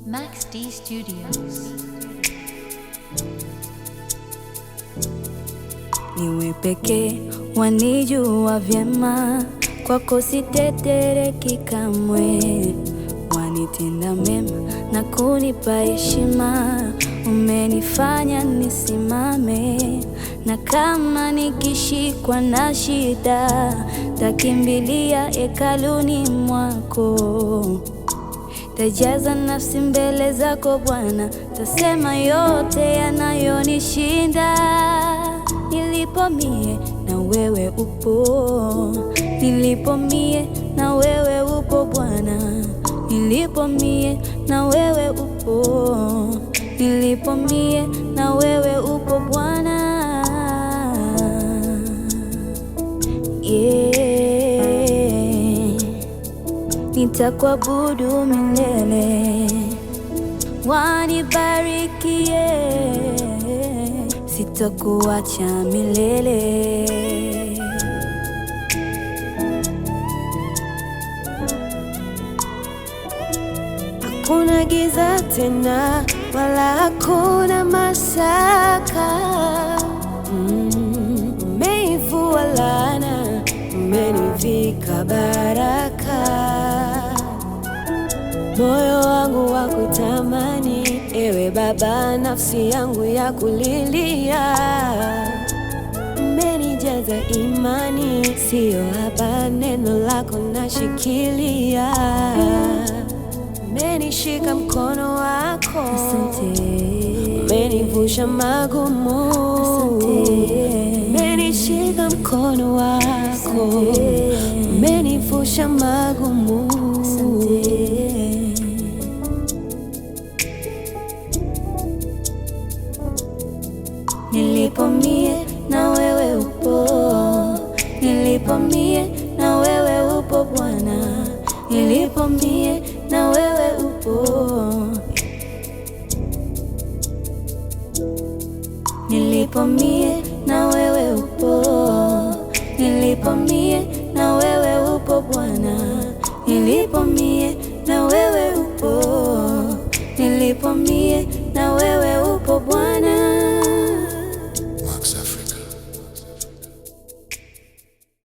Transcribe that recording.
Max D Studios. Niwe pekee wanijua vyema, kwako sitetereki kamwe. Wanitenda mema na kunipa heshima, umenifanya nisimame. Na kama nikishikwa na shida, takimbilia hekaluni mwako. Tajaza nafsi mbele zako Bwana, tasema yote yanayonishinda. Nilipo mie na wewe upo, nilipo mie na wewe upo Bwana. Nilipo mie na wewe upo, nilipo mie na wewe upo Bwana. Nitakuabudu milele, wanibarikie, sitakuacha milele. Hakuna giza tena, wala hakuna mashaka. Umeivua laana, umenivika baraka. Moyo wangu wa kutamani, ewe Baba, nafsi yangu ya kulilia. Umenijaza imani, sio haba, neno lako nashikilia. Umenishika mkono wako, Asante. umenivusha magumu, Asante. umenishika mkono wako, Asante. umenivusha magumu. Asante. Nilipo mie na wewe upo, nilipo mie na wewe upo Bwana. Nilipo mie na wewe upo, nilipo mie na wewe upo, nilipo mie na wewe upo Bwana. Nilipo mie na wewe upo, nilipo mie